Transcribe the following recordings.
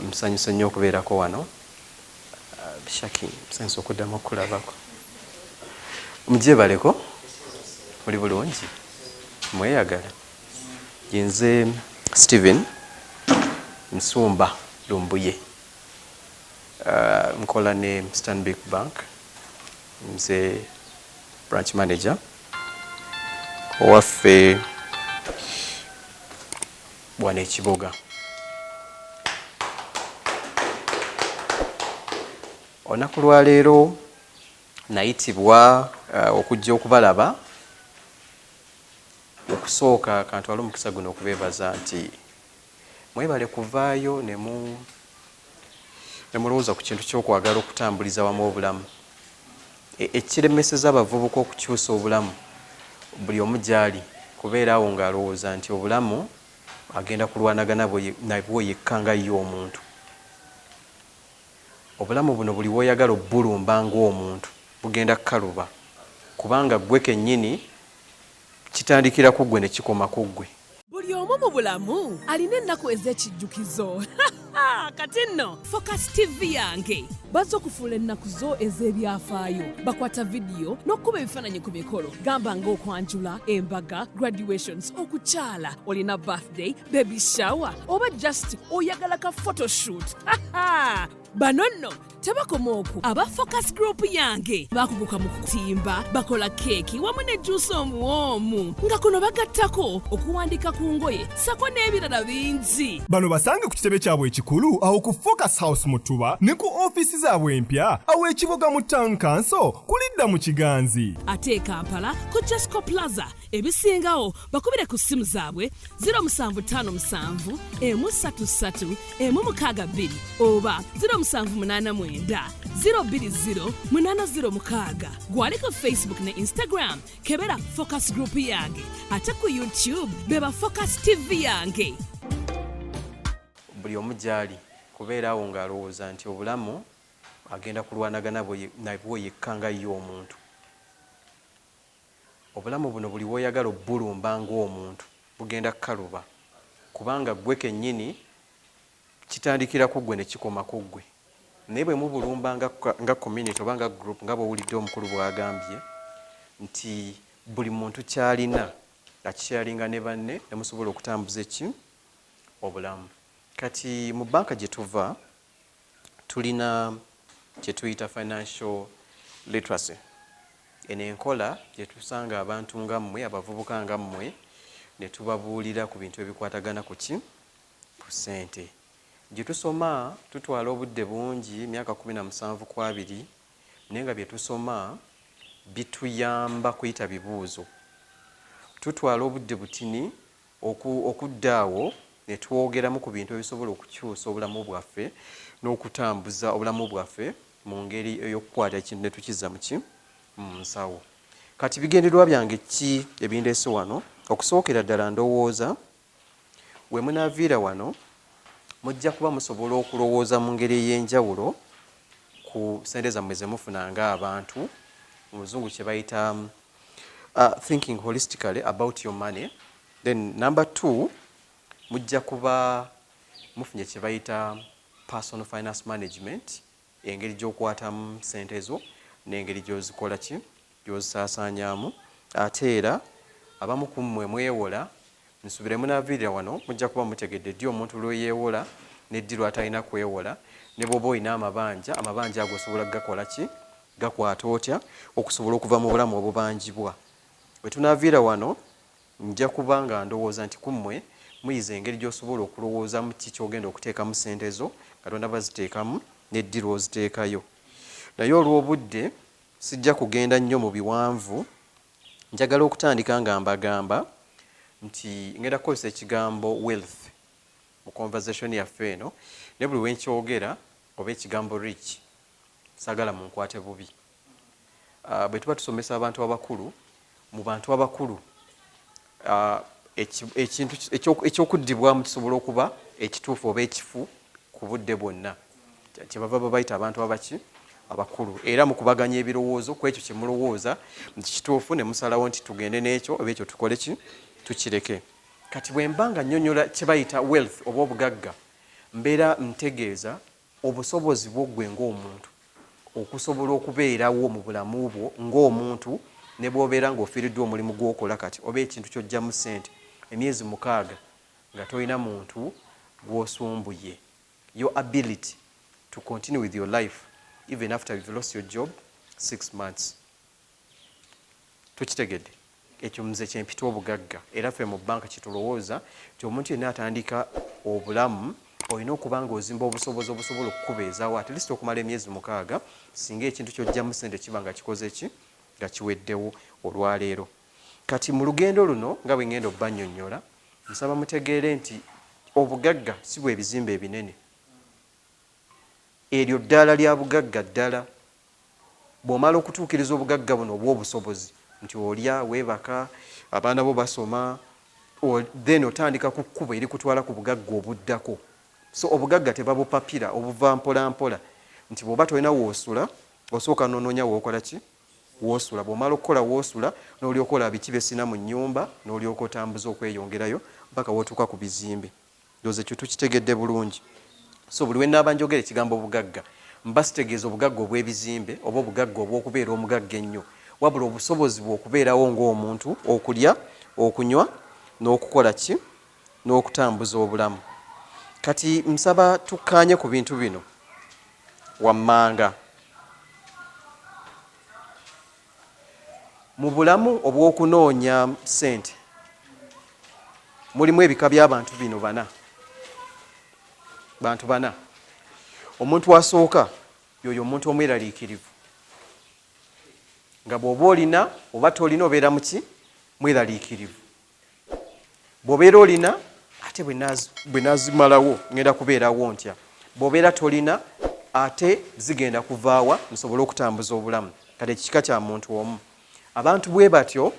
Msanyuse nnyo okubeerako wano. Shaki musanyuse okuddamu okulabako. Mugyebaleko muli bulungi mweyagala. Yenze Steven Nsumba Lumbuye, nkola ne Stanbic Bank, nze branch manager. Owaffe bwana Ekiboga. Olunaku lwa leero nayitibwa okujja okubalaba. Okusooka kantwala omukisa guno okubeebaza nti mwebale kuvaayo ne mulowooza ku kintu ky'okwagala okutambuliza wamu obulamu. Ekiremeseza abavubuka okukyusa obulamu buli omu gy'ali kubeera awo ng'alowooza nti obulamu agenda kulwanagana nabwo yekka nga ye omuntu. Obulamu buno buli bw'oyagala obbulumba ng'omuntu bugenda kukaluba, kubanga ggwe kennyini kitandikira ku ggwe ne kikoma ku ggwe. Buli omu mu bulamu alina ennaku ez'ekijjukizo. Kati nno Focus TV yange bazze okufuula ennaku zo ez'ebyafaayo. Bakwata vidiyo n'okkuba ebifaananyi ku mikolo, gamba ng'okwanjula, embaga, graduations, okukyala, olina birthday, baby shower oba just oyagala ka photoshoot. Bano nno tebakoma okwo. Aba Focus Group yange bakuguka mu kutimba, bakola keeki wamu ne juice omuwoomu, nga kuno bagattako okuwandika ku ngoye sako n'ebirala bingi. Bano basange ku kitebe kyabwe ekikulu awo ku Focus House mu Tuba ne ku ofiisi zaabwe empya awo Ekiboga mu Town Council kulidda mu Kiganzi. Ate Kampala ku Jesco Plaza. Ebisingawo bakubire ku simu zaabwe 0757 133 162 oba 0789 020 806. Gwali ku Facebook ne Instagram kebera Focus Group yange, ate ku YouTube beba Focus TV yange. Buli omu gy'ali kubeera awo ng'alowooza nti obulamu agenda kulwanagana nabwo yekka nga ye omuntu. Obulamu buno buli bw'oyagala obbulumba ng'omuntu bugenda kukaluba, kubanga ggwe kennyini kitandikira ku ggwe ne kikoma ku ggwe. Naye bwe mubulumba nga community oba nga group, nga bw'owulidde omukulu bw'agambye nti buli muntu ky'alina akikyalinga ne banne ne musobola okutambuza obulamu. Kati mu banka gye tuva tulina kye tuyita financial literacy. Eno enkola gye tusanga abantu nga mmwe, abavubuka nga mmwe, ne tubabuulira ku bintu ebikwatagana ku ssente. Gye tusoma tutwala obudde bungi, myaka 17 ku 2, naye nga bye tusoma bituyamba kuyita bibuuzo. Tutwala obudde butini okuddaawo ne twogeramu ku bintu ebisobola okukyusa obulamu bwaffe n'okutambuza obulamu bwaffe mu ngeri ey'okukwata ekintu ne tukizza mu nsawo. Kati bigendererwa byange ki ebindeese wano? Okusookera ddala ndowooza we munaaviira wano mujja kuba musobola okulowooza mu ngeri ey'enjawulo ku ssente zammwe ze mufuna ng'abantu, mu Luzungu kye bayita thinking holistically about your money. Then number 2, mujja kuba mufunye kye bayita personal finance management, engeri gy'okwatamu ssente zo n'engeri gy'ozikola gy'ozisaasaanyaamu. Ate era abamu ku mmwe mwewola, nsubire munaaviirira wano mujja kuba mutegedde ddi omuntu lw'oyeewola n'eddi lw'atalina kwewola, ne bw'oba olina amabanja ago osobola gakola gakwata otya okusobola okuva mu bulamu obubanjibwa. Bwe tunaaviira wano nja kuba nga ndowooza nti ku mmwe muyize engeri gy'osobola okulowoozamu ki ky'ogenda okuteekamu ssente zo, Katonda baziteekamu n'eddi lw'oziteekayo. Naye olw'obudde sijja kugenda nnyo mu biwanvu, njagala okutandika nga mbagamba nti ngenda kukozesa ekigambo wealth mu conversation yaffe eno, ne buli wenkyogera oba ekigambo rich sagala munkwate bubi. Bwe tuba tusomesa abantu abakulu, mu bantu abakulu ekintu ekyokuddibwamu kisobola okuba ekituufu oba ekifu ku budde bwonna. Kyebava babayita abantu abakulu, era mu kubaganya ebirowoozo ku ekyo kye mulowooza nti kituufu ne musalawo nti tugende n'ekyo oba ekyo tukole tukireke. Kati bwe mba nga nnyonnyola kye bayita wealth oba obugagga, mbeera ntegeeza obusobozi bwoggwe ng'omuntu okusobola okubeerawo mu bulamu bwo ng'omuntu ne bw'obeera ng'ofiiriddwa omulimu gw'okola kati oba ekintu ky'oggyamu ssente emyezi 6 nga tolina muntu gw'osumbuye. Your ability to continue with your life even after you've lost your job 6 months. Tukitegedde ekyo muze kyempita obugagga era ffe mu banka kitulowooza nti omuntu yenna atandika obulamu olina okuba ng'ozimba obusobozi obusobola okukubeezaawo at least okumala emyezi 6 singa ekintu ky'oggyamu ssente kiba nga kikoze ki nga kiweddewo olwaleero. Kati mu lugendo luno nga bwe ngenda obbannyonnyola nsaba mutegeere nti obugagga si bwe bizimbe ebinene. Eryo ddala lya bugagga ddala. Bw'omala okutuukiriza obugagga buno obw'obusobozi nti olya weebaka abaana bo basoma then otandika ku kkubo eri kutwala ku bugagga obuddako. So obugagga tebabupapira obuva mpola mpola nti bw'oba tolina woosula osooka n'onoonya wookola ki woosula. Bw'omala okukola woosula n'olyoka olaba biki besina mu nnyumba n'olyoka otambuza okweyongerayo mpaka wootuuka ku bizimbe. Ndowooza ekyo tukitegedde bulungi. So buli we nnaaba njogera ekigambo obugagga mba sitegeeza obugagga obw'ebizimbe oba obugagga obw'okubeera omugagga ennyo, wabula obusobozi bw'okubeerawo ng'omuntu okulya okunywa n'okukola ki n'okutambuza obulamu. Kati nsaba tukkaanye ku bintu bino wammanga. Mu bulamu obw'okunoonya ssente mulimu ebika by'abantu bino bana. Bantu bana. Omuntu asooka yoyo omuntu omweraliikirivu nga bw'oba olina oba tolina obeera muki mweraliikirivu. Bw'obeera olina ate bwe nazimalawo ngenda kubeerawo ntya. Bw'obeera tolina ate zigenda kuvaawa nsobole okutambuza obulamu. Kati ekika kya muntu omu. Abantu bwe batyo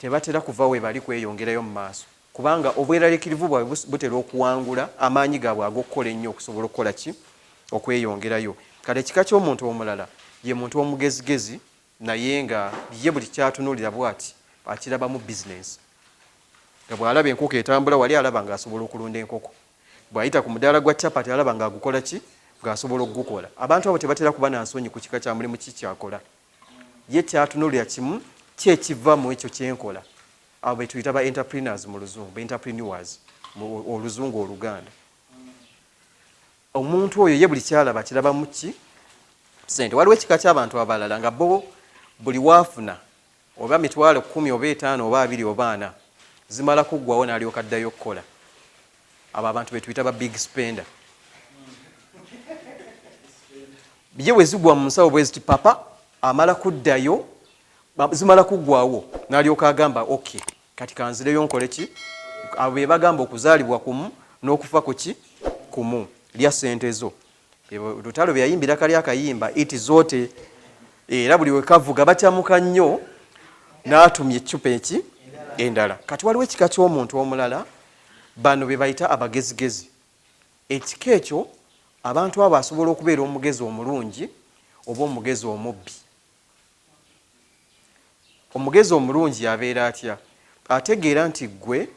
tebatera kuva we bali kweyongerayo mu maaso kubanga obweraliikirivu bwabwe butera okuwangula amaanyi gaabwe ag'okukola ennyo okusobola okukola ki okweyongerayo. Kati ekika ky'omuntu omulala ye muntu omugezigezi naye nga ye buli kyatunuulira bw'ati akiraba mu bizinensi. Nga bw'alaba enkoko etambula wali alaba ng'asobola okulunda enkoko. Bw'ayita ku mudaala gwa capati alaba ng'agukola ki ng'asobola okugukola. Abantu abo tebatera kuba na nsonyi ku kika kya mulimu ki kyakola. Ye kyatunuulira kimu kyekiva mu ekyo kyenkola. Abo be tuyita ba entrepreneurs mu luzungu, ba entrepreneurs mu oluzungu oluganda. Omuntu oyo ye buli kyalaba kiraba mu ki ssente. Waliwo ekika ky'abantu abalala nga bo buli waafuna oba mitwalo 10 oba 5 oba 2 oba 4 zimala kuggwawo n'alyoka addayo okukola. Abo abantu be tuyita ba big spender. Ye bwe zigwa mu nsawo bwe ziti papa amala kuddayo zimala kuggwawo n'alyoka agamba okay kati kanzireyo nkole ki. Abo be bagamba okuzaalibwa kumu n'okufa ku ki kumu lya ssente zo. Lutalo bye yayimbira kali akayimba iti zote era buli we kavuga batyamuka nnyo n'atumya eccupa eki endala. Kati waliwo ekika ky'omuntu omulala bano be bayita abagezigezi. Ekika ekyo abantu abo asobola okubeera omugezi omulungi oba omugezi omubbi. Omugezi omulungi abeera atya? Ategeera nti ggwe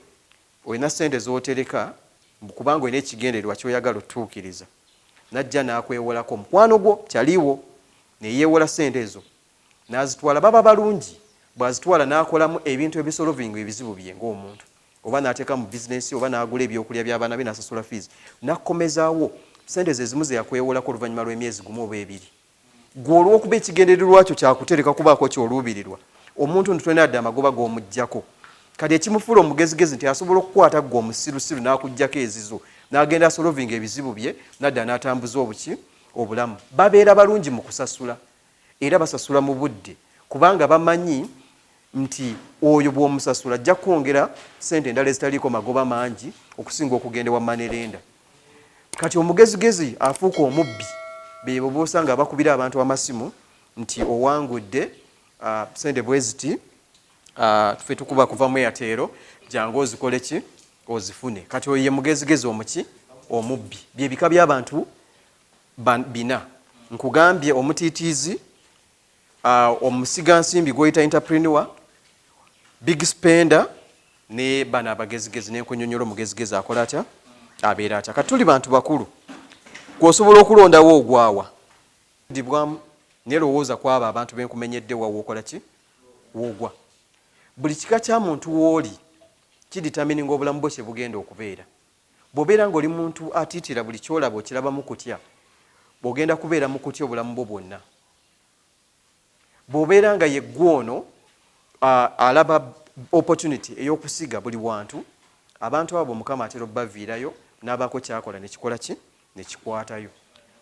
olina ssente z'otereka kubanga olina ekigendererwa ky'oyagala otuukiriza. Najja n'akwewolako mukwano gwo kyaliwo neyeewola ssente ezo n'azitwala baba balungi. Bw'azitwala n'akolamu ebintu ebisolovinga ebizibu bye ng'omuntu oba n'ateeka mu bizinensi oba n'agula ebyokulya by'abaana be n'asasula fees n'akomezaawo ssente ze zimu ze yakwewolako oluvannyuma lw'emyezi 1 oba 2. Gwe olw'okuba ekigendererwa kyo kyakutereka kubaako kyoluubirirwa omuntu ntulina adde amagoba g'omuggyako. Kati ekimufuula omugezigezi nti asobola okukwata gwe omusirusiru n'akuggyako ezizo n'agenda asolovinga ebizibu bye n'adda n'atambuza obuki obulamu. Babeera balungi mu kusasula era basasula mu budde kubanga bamanyi nti oyo bw'omusasula ajja kwongera ssente endala ezitaliiko magoba mangi okusinga okugenda wa manerenda. Kati omugezigezi afuuka omubbi bebo bosanga bakubira abantu amasimu nti owangudde ssente bwe ziti tufe tukuba kuva mu Airtel jangu ozikole ki ozifune. Kati oyo ye mugezigezi omuki omubbi. Byebika by'abantu bina. Nkugambye omutiitiizi omusigansimbi gw'oyita entrepreneur, big spender ne bana abagezigezi. N'enkunyonnyola omugezigezi akola atya abeera atya. Kati tuli bantu bakulu gwosobola okulondawo ogwawa dibwamu nerowooza kwabo abantu benkumenyedde wawokola ki wogwa. Buli kika kya muntu wooli kiditamininga obulamu bwo kye bugenda okubeera. Bw'obeera ng'oli muntu atiitira buli kyolaba okiraba mu kutya, bw'ogenda kubeera mu kutya obulamu bwo bwonna. Bw'obeera nga ye gwono alaba opportunity ey'okusiga buli wantu, abantu abo Mukama atera obbaviirayo n'abaako kyakola nekikola ki nekikwatayo.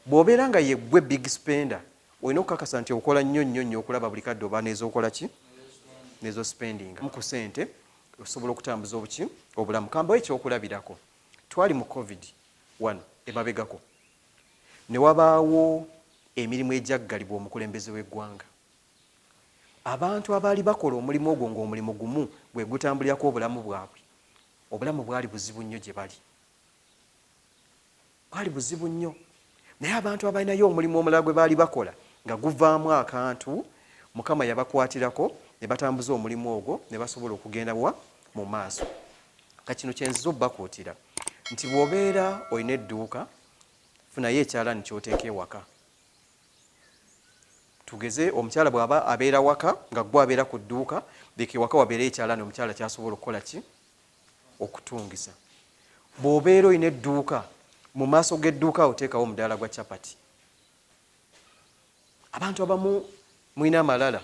Bw'obeera nga ye gwe big spender, olina okukakasa nti okola nnyo okulaba buli kadde oba n'ezookola ki n'ezo spending ku ssente osobola okutambuza obulamu. Kambawo ekyokulabirako. Twali mu COVID-1 emabegako ne wabaawo emirimu egyaggalibwa omukulembeze w'eggwanga. Abantu abaali bakola omulimu ogwo ng'omulimu gumu bwe gutambulirako obulamu bwabwe, obulamu bwali buzibu nnyo gye bali, bwali buzibu nnyo. Naye abantu abalinayo omulimu omulala gwe baali bakola nga guvaamu akantu, Mukama yabakwatirako ne batambuza omulimu ogwo ne basobola okugenda mu maaso. Kakino kyenziza obbakuutira nti bw'obeera olina edduuka, funayo ekyalaani ky'oteeka ewaka. Tugeze omukyala bw'aba abeera waka nga gwe abeera ku dduuka, leka ewaka wabeereyo ekyalaani omukyala kyasobola okukola ki okutungisa. Bw'obeera olina edduuka, mu maaso g'edduuka oteekawo omudaala gwa capati. Abantu abamu mulina amalala,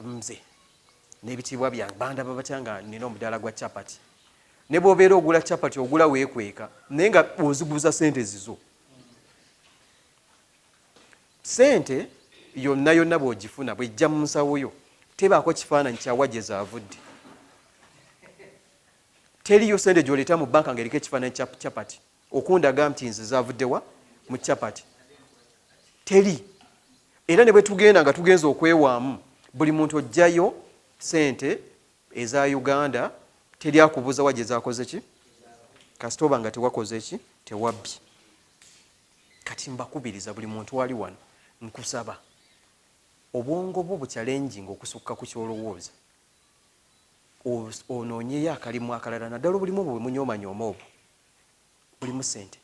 nze n'ebitiibwa byange bandaba batya nga nina omudaala gwa capati. Ne bw'obeera ogula capati ogula weekweka naye nga oziguza sente zizo. Sente yonna bw'ogifuna bw'ejja mu nsawo yo tebaako kifaananyi kyawa gye zaavudde. Teriyo sente gy'oleeta mu banka ng'eriko ekifaananyi kya capati okundaga nti nze zaavuddewa mu capati. Teri. Era ne bwe tugenda nga tugenza okwewaamu, buli muntu ojjayo sente eza Uganda, teri akubuuza wa gye zaakoze ki kasita oba nga tewakoze ki tewabbye. Kati mbakubiriza buli muntu wali wano, nkusaba obwongo bwo buchallenging okusukka ku kyolowooza, onoonyeyo akalimu akalala, naddala obulimu bwe munyoomanyoma obwo bulimu ssente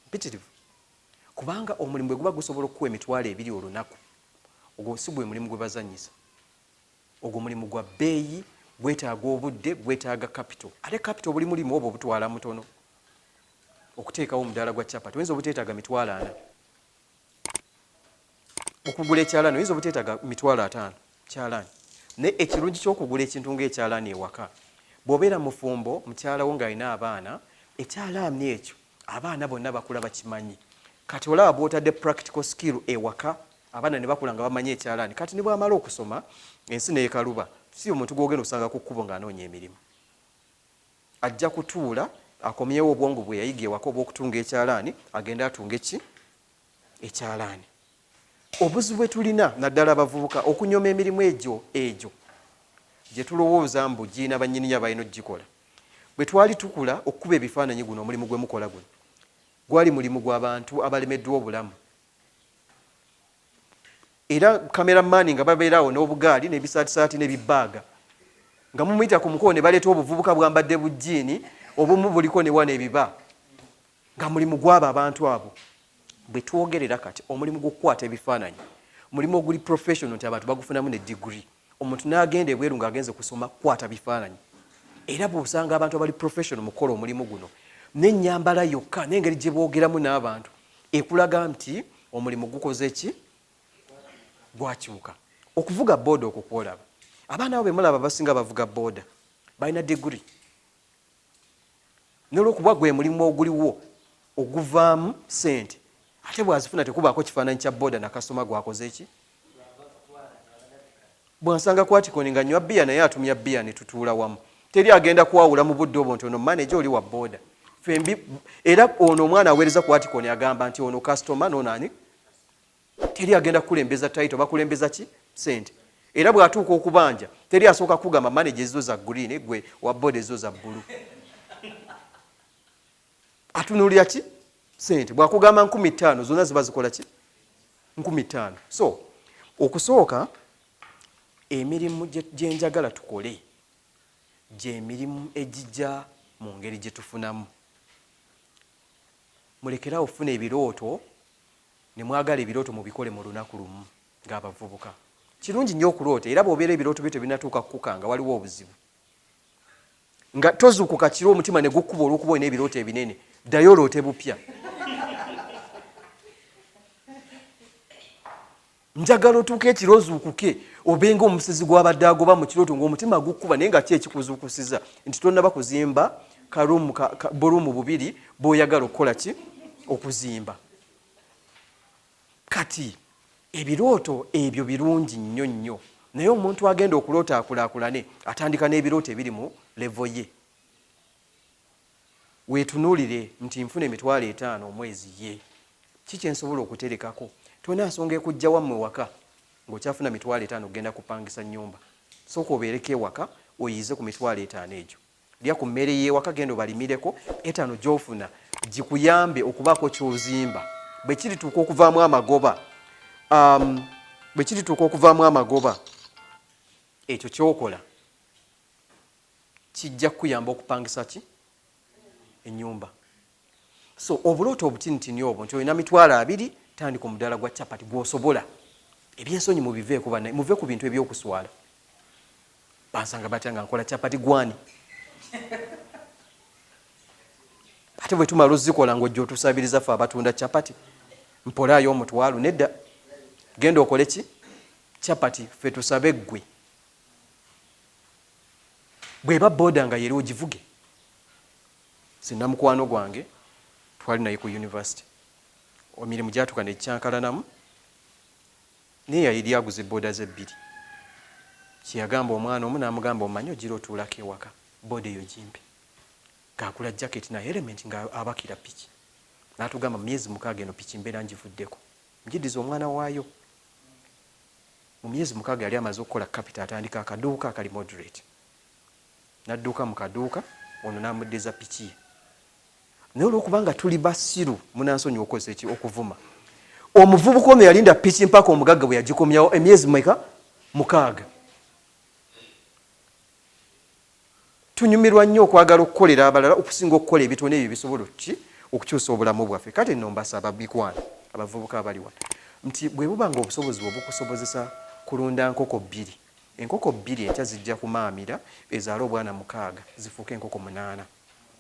mpitirivu. Kubanga omulimu bwe guba gusobola okukuwa emitwalo 2 olunaku, ogwo si gwe mulimu gwe bazanyisa. Ogwo mulimu gwa bbeeyi, gwetaaga obudde, gwetaaga capital. Ate capital buli mulimu obwo butwala mutono. Okuteekawo omudaala gwa capati oyinza obuteetaaga mitwalo 4. Okugula ekyalaani oyinza obuteetaaga mitwalo 5 kyalaani. Naye ekirungi ky'okugula ekintu ng'ekyalaani ewaka, bw'obeera mufumbo mukyalawo ng'alina abaana, ekyalaani ekyo abaana bonna bakula bakimanyi. Kati olaba bw'otadde practical skill ewaka, abaana ne bakula nga bamanyi ekyalaani. Kati ne bw'amala okusoma ensi n'ekaluba, si omuntu gw'ogenda osanga ku kkubo ng'anoonya emirimu. Ajja kutuula akomyewo obwongo bwe yayiga ewaka obw'okutunga ekyalaani, agenda atunga ekyalaani. Obuzibu bwe tulina naddala abavubuka okunyoma emirimu egyo gye tulowooza mbu giina bannyiniyo abalina ogikola. Bwe twali tukula okukuba ebifaananyi guno omulimu gwe mukola guno gwali mulimu gw'abantu abalemeddwa obulamu. Era kameramaani nga babeerawo n'obugaali n'ebisaatisaati n'ebibbaaga nga mumuyita ku mukono ne baleeta obuvubuka bwambadde bujiini, obumu buliko ne wana ebiba, nga mulimu gw'abo abantu abo. Bwe twogerera kati omulimu gw'okukwata ebifaananyi, mulimu oguli professional nti abantu bagufunamu ne degree. Omuntu n'agenda ebweru ng'agenze kusoma kukwata bifaananyi. Era bw'osanga abantu abali professional mu kukola omulimu guno, n'ennyambala yokka n'engeri gye boogeramu n'abantu ekulaga nti omulimu gukoze ki gwakyuka. Okuvuga booda okwo kwolaba, abaana abo be mulaba basinga bavuga booda balina degree, n'olwokuba gwe mulimu oguliwo oguvaamu ssente, ate bw'azifuna tekubaako kifaananyi kya booda na kasitoma gwakoze ki. Bw'ansanga kwatikoni nga nywa bbiya naye atumya bbiya ne tutuula wamu, teri agenda kwawula mu budde obwo nti ono manager oli wa booda. Era ono omwana aweereza kwatikoni agamba nti ono kasitoma n'ono ani, teri agenda kukulembeza title, bakulembeza ki ssente. Era bw'atuuka okubanja teri asooka kugamba manager ezo za green, gwe wa booda ezo za bbulu. Atunuulira ki ssente. Bw'akugamba 50,000 zonna ziba zikola ki 50,000. So okusooka emirimu gye njagala tukole gye emirimu egijja mu ngeri gye tufunamu. Mulekerawo ofuna ebirooto ne mwagala ebirooto mubikole mu lunaku lumu ng'abavubuka. Kirungi nnyo okuloota, era bw'obeera ebirooto byo tebinatuuka kukukanga waliwo obuzibu. Nga tozuukuka kiro omutima ne gukkuba olw'okuba olina ebirooto ebinene, ddayo oloote bupya. Njagala otuuke ekiro ozuukuke obenga omusezi gw'abadde agoba mu kirooto ng'omutima gukkuba naye nga ki ekikuzuukusiza nti tonnaba kuzimba buluumu bubiri bw'oyagala okukola ki okuzimba. Kati ebirooto ebyo birungi nnyo nnyo, naye omuntu agenda okuloota akulaakulane atandika n'ebirooto ebiri mu levo ye. Weetunuulire nti nfuna $50 omwezi ye, kiki ensobola okuterekako? Tolina nsonga ekujja wammwe waka ng'okyafuna $50 ogenda kupangisa nnyumba. Sooka obeereko ewaka oyize ku $50 egyo. Lya ku mmere y'ewaka, genda obalimireko, $5 gy'ofuna gikuyambe okubaako ky'ozimba bwe kirituuka okuvaamu amagoba. Ekyo ky'okola kijja kukuyamba okupangisa ki ennyumba. So obulooto obutinitini obwo nti olina $20, tandika omudaala gwa capati gw'osobola. Ebyensonyi mubiveeko bannaye, muve ku bintu eby'okuswala. Bansanga batya nga nkola capati gwani. Ate bwe tumala ozikola ng'ojja otusabiriza ffe abatunda capati, mpolaayo $1. Nedda, genda okole ki capati, ffe tusabe ggwe. Bw'eba booda nga yeri ogivuge. Sinna mukwano gwange twali naye ku university, emirimu gyatuka ne kyankalanamu, naye yali aguze booda ze 2. Kyeyagamba omwana omu n'amugamba omanyi ogira otuulako ewaka, booda eyo gimpi. Ng'akula jaketi na element nga abakira piki. N'atugamba mu myezi 6 eno piki mbeera ngivuddeko. Mjiddiza omwana waayo. Mu myezi 6 yali amaze okukola capital, atandika akaduuka akali moderate. N'adduuka mu kaduuka, ono n'amuddiza piki ye. Naye olw'okubanga tuli basiru munansonyi okozesa eki okuvuma. Omuvubuka ono yalinda piki mpaka omugagga bwe yagikomyawo emyezi 6. Tunyumirwa nnyo okwagala okukolera abalala okusinga okukola ebitono ebyo bisobola okukyusa obulamu bwaffe. Kati nno mbasaba bikwana abavubuka abali wano nti bwe bubanga obusobozi obukusobozesa kulunda nkoko 2, enkoko 2 enkya zijja kumaamira ezaala obwana 6 zifuuke enkoko 8.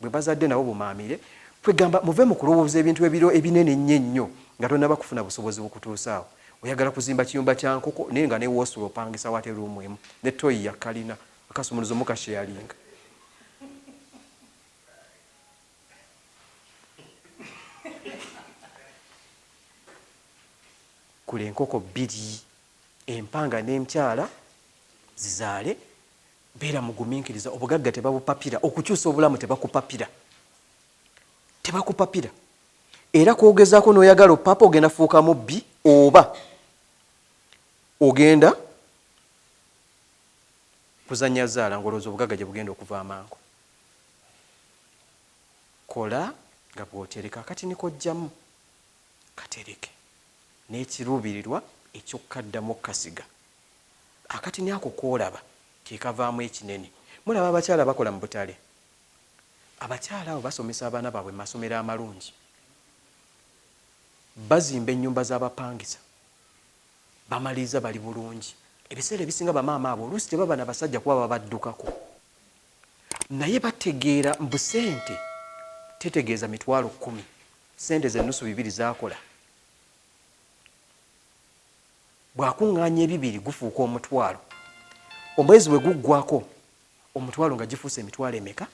Bwe bazadde nabo bumaamire, twegamba muve mu kulowooza ebintu ebinene nnyo nga tonnaba kufuna busobozi bukutuusaawo. Oyagala kuzimba kiyumba kya nkoko naye nga ne woosulo opangisa wate ruumu emu ne toyi ya kalina akasumuluzo mukasheyalinga. Kule enkoko 2 empanga n'emkyala zizaale, beera mugumiikiriza. Obugagga tebabupapira, okukyusa obulamu tebakupapira. Era kwogezaako n'oyagala opapa ogenda fuukamu bbi oba ogenda kuzannya zaala ng'olowooza obugagga gye bugenda okuva amangu. Kola nga bw'otereka akatini kojjamu katereke n'ekiruubirirwa eky'okkaddamu okkasiga. Akatini ako koolaba ke kavaamu ekinene. Mulaba abakyala bakola mu butale. Abakyala abo basomesa abaana baabwe mu masomero amalungi. Bazimba ennyumba z'abapangisa. Bamaliriza bali bulungi. Ebiseera ebisinga bamaama abo oluusi tebaba na basajja kuba babaddukako. Naye bategeera mbu ssente tetegeeza $10,000. Ssente z'ennusu 2 zaakola. Bw'akuŋŋaanya 2 gufuuka $1,000. Omwezi bwe guggwako $1,000 nga gifuuse $5,000.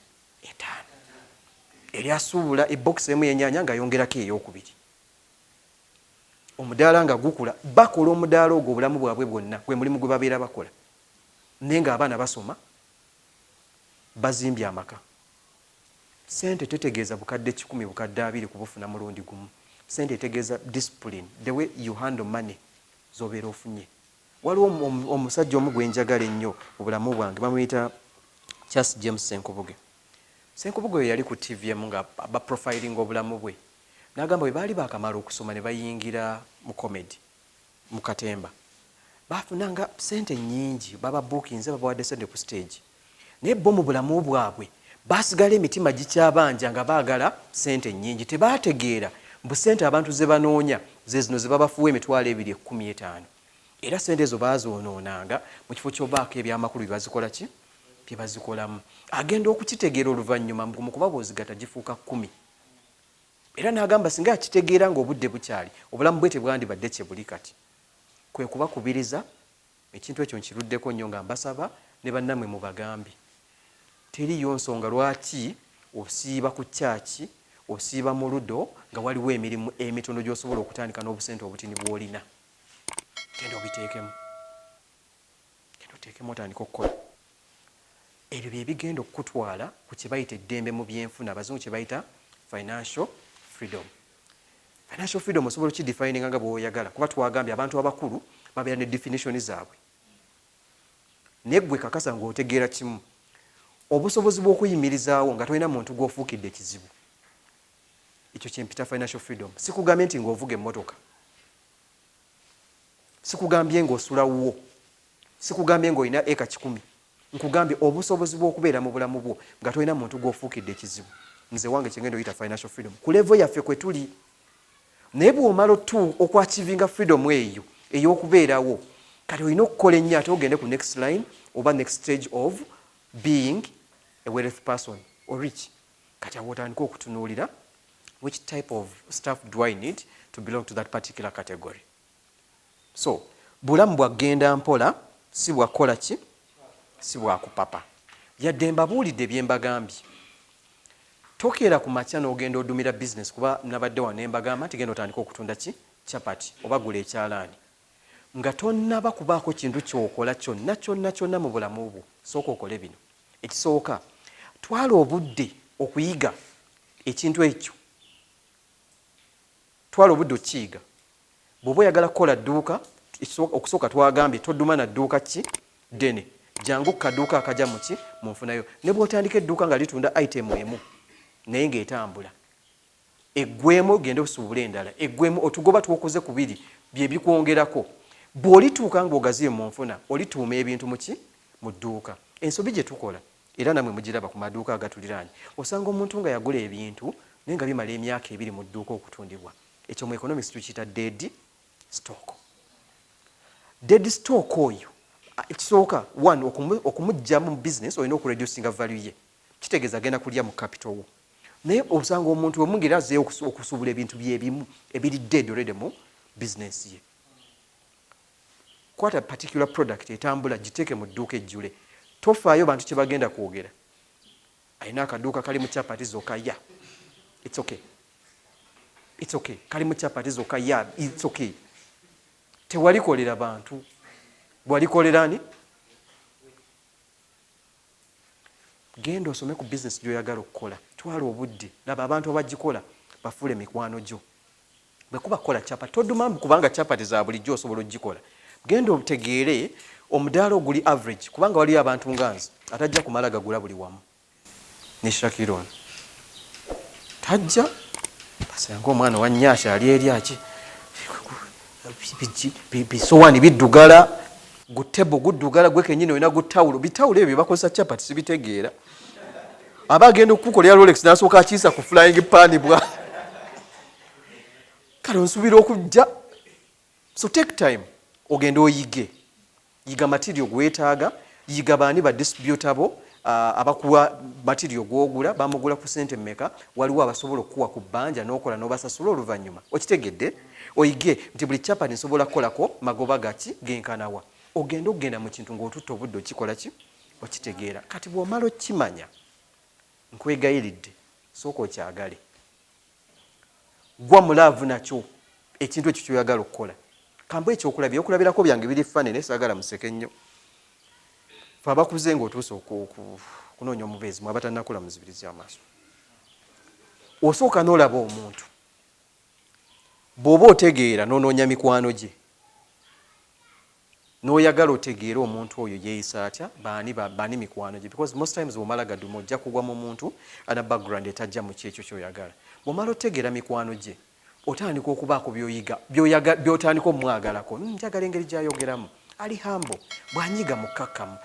Eryasuubula ebbokisi emu y'ennyaanya ng'ayongerako ey'okubiri. Omudaala nga gukula, bakola omudaala ogwo obulamu bwabwe bwonna, gwe mulimu gwe babeera bakola. Naye ng'abaana basoma, bazimbye amaka. Ssente tetegeeza bukadde 10, bukadde 20 kubufuna mulundi gumu. Ssente etegeeza discipline, the way you handle money z'obeera ofunye. Waliwo omusajja omu gwe njagala ennyo mu bulamu bwange, bamuyita Charles James Senkubuge. Senkubuge yali ku TV emu nga baprofiling obulamu bwe. N'agamba bwe baali baakamala okusoma ne bayingira mu comedy mu katemba. Bafunanga ssente nnyingi, baba bookings babawadde ssente ku stage. Naye bo mu bulamu bwabwe basigala emitima gikyabanja nga baagala ssente nnyingi tebaategeera mbu ssente abantu ze banoonya ze zino ze babafuwa emitwalo 215 era ssente ezo baazoonoonanga mu kifo ky'obaako ebyamakulu bye bazikola ki bye bazikolamu agenda okukitegeera oluvannyuma mu kubabooziga tagifuuka 10 era n'agamba singa yakitegeera ng'obudde bukyali obulamu bwe tebwandibadde kye buli kati kwe kubakubiriza ekintu ekyo nkiruddeko nnyo nga mbasaba ne bannammwe mubagambe teriyo nsonga lwaki osiiba ku kyaki osiiba mu ludo nga waliwo emirimu emitono gy'osobola okutandika n'obusente obutini bw'olina genda obiteekemu genda oteekemu otandika okukola ebyo bye bigenda okukutwala ku kye bayita eddembe mu byenfuna abazungu kye bayita financial freedom. Financial freedom osobola okidefininga nga bw'oyagala kuba twagambye abantu abakulu babeera ne definition zaabwe neggwe kakasa ng'otegeera kimu obusobozi bw'okuyimirizaawo nga tolina muntu gw'ofuukidde ekizibu ekyo kyempita financial freedom. Sikugambye nti ng'ovuga emmotoka, sikugambye ng'osulawo, sikugambye ng'olina eka 10, nkugambye obusobozi bw'okubeera mu bulamu bwo nga tolina muntu gw'ofuukidde ekizibu. Nze wange kyengenda oyita financial freedom ku level yaffe kwe tuli. Naye bw'omala okwachivinga freedom eyo ey'okubeerawo kati olina okukola ennyo ate ogende ku next line oba next stage of being a wealthy person or rich. Kati awo otandika okutunuulira which type of stuff do I need to belong to that particular category. So bulamu bwagenda mpola si bwakola ki si bwakupapa. Yadde mbabuulidde bye mbagambye. Tokeera ku makya n'ogenda odumira business kuba nabadde wano ne mbagamba nti genda otandika okutunda ki chapati oba gula ekyalaani nga tonnaba kubaako kintu kyokola kyonna mu bulamu bwo. Sooka okole bino. Ekisooka twala obudde okuyiga ekintu ekyo, twala obudde okiyiga. Bw'oba oyagala kukola dduuka okusooka twagambye todduma na dduuka ki ddene, jangu ku kadduuka akajja mu ki mu nfunayo. Ne bw'otandika edduuka nga litunda item emu naye ng'etambula eggwemu ogenda osuubula endala eggwemu otugoba twokoze ku biri bye bikwongerako. Bw'olituuka ng'ogaziye mu nfuna olituuma ebintu mu ki mu dduuka. Ensobi gye tukola era namwe mugiraba ku maduuka agatuliraanye osanga omuntu nga yagula ebintu naye nga bimala emyaka 2 mu dduuka okutundibwa. Ekyo mu economics tukiyita dead stock. Dead stock oyo ekisooka one okumugyamu mu business olina okureducinga value ye, kitegeeza agenda kulya mu capital wo. Naye osanga omuntu omungera azzeeyo okusuubula ebintu byebimu ebiri dead already mu business ye. Kwata particular product etambula giteeke mu dduuka ejjule. Tofaayo bantu kye bagenda kwogera. Alina akaduuka kali mu chapati zokka ya. It's okay. It's okay. Kali mu chapati zokka ya. It's okay. Tewalikolera bantu. Bwalikolerani? Genda osome ku business gy'oyagala okukola. Twala obudde. Laba abantu abagikola bafuule mikwano gyo. Bwe kuba kola chapati toduma kubanga chapati za bulijjo osobola ogikola. Genda otegeere omudaala oguli average kubanga waliyo abantu nganzi atajja kumala gagula buli wamu. Ne Shakiron tajja basanga omwana wa nnyasha ali eri aki bisowaani biddugala gutebo guddugala gwe kennyini olina gutawulo bitawulo ebyo bakozesa chapati sibitegeera. Aba agenda okukukolera Rolex n'asooka akiisa ku flying pan bwa kale onsubira okujja. So take time ogenda oyige. Yiga material gwetaaga, yiga baani ba distributable abakuwa material gwogula bamugula ku sente mmeka, waliwo abasobola okuwa ku bbanja n'okola n'obasasula oluvannyuma. Okitegedde? Oyige nti buli chapati nsobola kukolako magoba gaki genkanawa. Ogenda mu kintu ng'otutta obudde okikola ki okitegeera. Kati bw'omala okimanya nkwegayiridde sooka okyagale. Gwa mulaavu nakyo ekintu ekyo kyoyagala okukola. Kambo ekyokulabya okulabirako byange biri fanene saagala museke nnyo. Fe abakuze ng'otuuse kunoonya omubeezi mwaba tannakula muzibirizi amaaso. Osooka n'olaba omuntu. Bw'oba otegeera n'onoonya mikwano gye. N'oyagala otegeera omuntu oyo yeeyisa atya baani mikwano gye. Because most times bw'omala gaduma ojja kugwa mu muntu ana background etajja mu kyekyo ky'oyagala. Bw'omala otegeera mikwano gye otandika okubaako by'oyiga by'otandika omwagalako. Njagala engeri gy'ayogeramu ali humble bw'anyiga mukkakkamu.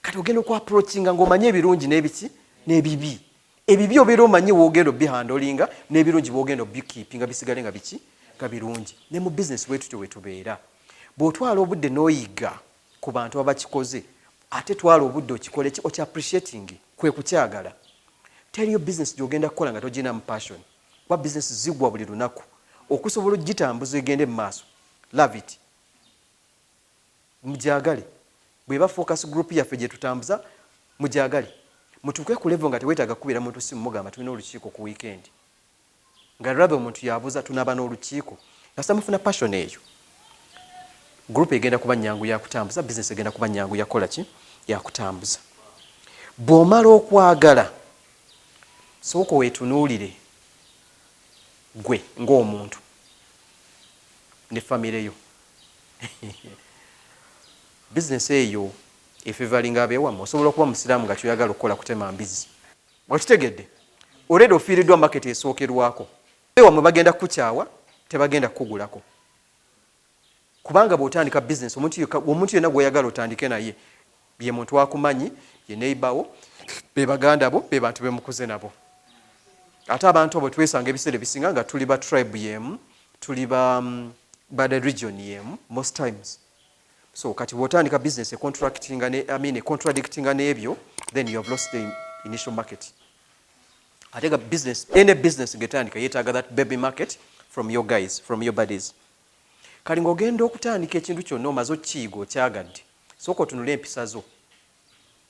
Kati ogenda okwaprochinga ng'omanye ebirungi n'ebiki n'ebibi. Ebibi obeera omanyi woogenda obihandolinga n'ebirungi boogenda obikeepinga bisigale nga biki nga birungi. Ne mu bizinesi bwe tutyo bwe tubeera. Bw'otwala obudde n'oyiga ku bantu abakikoze ate twala obudde okikole appreciating kwe kukyagala. Teriyo bizinesi gy'ogenda kukola nga toginamu passion. Kuba bizinesi zigwa buli lunaku okusobola ogitambuza egende mu maaso. Love it. Mujagale. Bweba focus group yaffe gye tutambuza mujagale. Mutuuke ku level nga teweetaaga kubeera muntu simu mugamba tulina olukiiko ku weekend. Nga laba omuntu yabuuza tunaaba n'olukiiko. Kasita mufuna passion eyo. Group egenda kuba nnyangu ya kutambuza, business egenda kuba nnyangu ya kola ki ya kutambuza. Bw'omala okwagala sooka weetunuulire gwe ng'omuntu ne famire yo. Business eyo efevalinga abeewamu osobola okuba musiraamu nga kyoyagala okukola kutema mbizi. Okitegedde? Already ofiiriddwa market esookerwako. Ewammwe bagenda kukukyawa, tebagenda kukugulako. Kubanga bw'otandika business omuntu yenna gw'oyagala otandike naye ye muntu akumanyi, ye neighbor wo, be baganda bo, be bantu bemukuze nabo. Ate abantu abo twesanga ebiseera ebisinga nga tuli ba tribe yemu, tuli ba the region yemu most times. So kati bw'otandika business contradicting n'ebyo, then you have lost the initial market. Ate ga business, any business getandika yeetaaga that baby market from your guys, from your buddies. Kali ng'ogenda okutandika ekintu kyonna omaze okiyiga okyagadde, sooka otunula empisa zo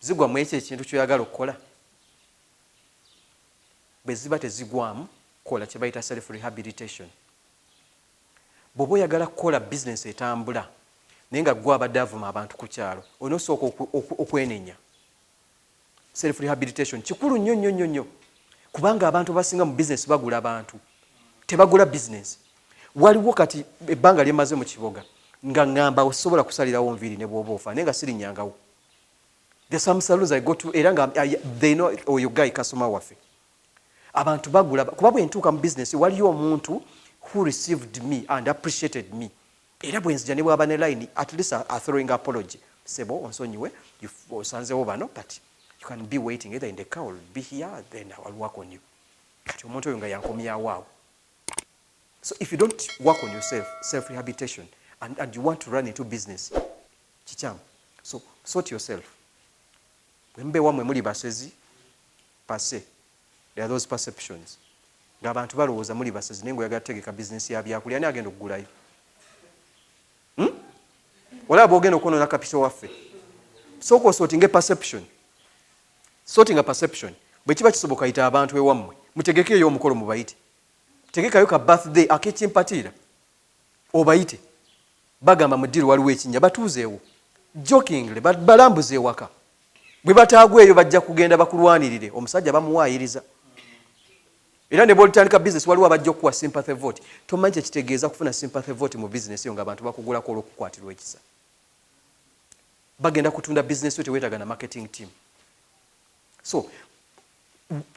zigwa mu ekyo ekintu kyoyagala okukola. Bwe ziba tezigwamu kola kye bayita self rehabilitation. Bw'oba oyagala kukola business etambula naye nga ggwe abadde avuma abantu ku kyalo, olina osooka okwenenya. Self rehabilitation kikulu nnyo nnyo nnyo nnyo kubanga abantu basinga mu business bagula bantu, tebagula business. Waliwo kati ebbanga lyemaze mu kiboga nga ngamba osobola kusalirawo nviiri ne bw'oba ofa naye nga sirinnyangawo. There's some salons I go to era nga they know oyo guy customer waffe. Abantu bagula kuba bwe ntuuka mu business waliyo omuntu who received me and appreciated me. Era bwe nzija ne bw'aba ne line at least a throwing apology. Sebo onsonyiwe osanzewo bano but you can be waiting either in the car or be here then I will work on you. Kati omuntu oyo nga yankomyawo awo. So if you don't work on yourself, self-rehabilitation, and you want to run into business, chicham. So sort yourself. Mbe wamwe muli basezi, passe. There are those perceptions. Nga abantu balowooza muli basezi nengo yagala tegeka business ya byakulya ani agenda okugulayo. Wala bwogenda okonoona capital waffe. Sooka sorting perception. Sorting a perception. Bwe kiba kisoboka yita abantu ewammwe. Mutegekeeyo omukolo mubayite. Tegekayo ka birthday akekimpatiira. Obayite. Bagamba mu ddiiro waliwo ekinnya batuuzeewo. Jokingly balambuze ewaka. Bwe bataagweyo bajja kugenda bakulwanirire. Omusajja bamuwaayiriza. Era ne bw'otandika business waliwo abajja okuwa sympathy vote. Tomanyi kye kitegeeza kufuna sympathy vote mu business yo nga abantu bakugulako olw'okukwatirwa ekisa. Bagenda kutunda business yo teweetaaga na marketing team. So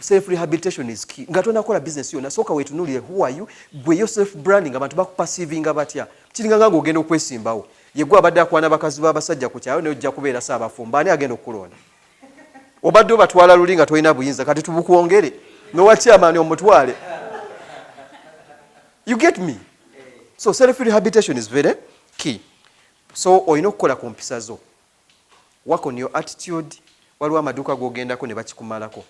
self rehabilitation is key. Nga tonakola business yo nasooka weetunuulire who are you, gwe yo self branding abantu bakupassinga batya. Kiringa nga ng'ogenda okwesimbawo. Ye gwe abadde akwana bakazi b'abasajja ku kyalo ne ojja kubeera saabafumba ani agenda okukulonda. Obadde obatwala luli nga tolina buyinza kati tubukwongere n'owa chairman omutwale. You get me? So self rehabilitation is very key. So olina okukola ku mpisa zo. Work on your attitude. Waliwo amaduuka g'ogendako ne bakikumalako.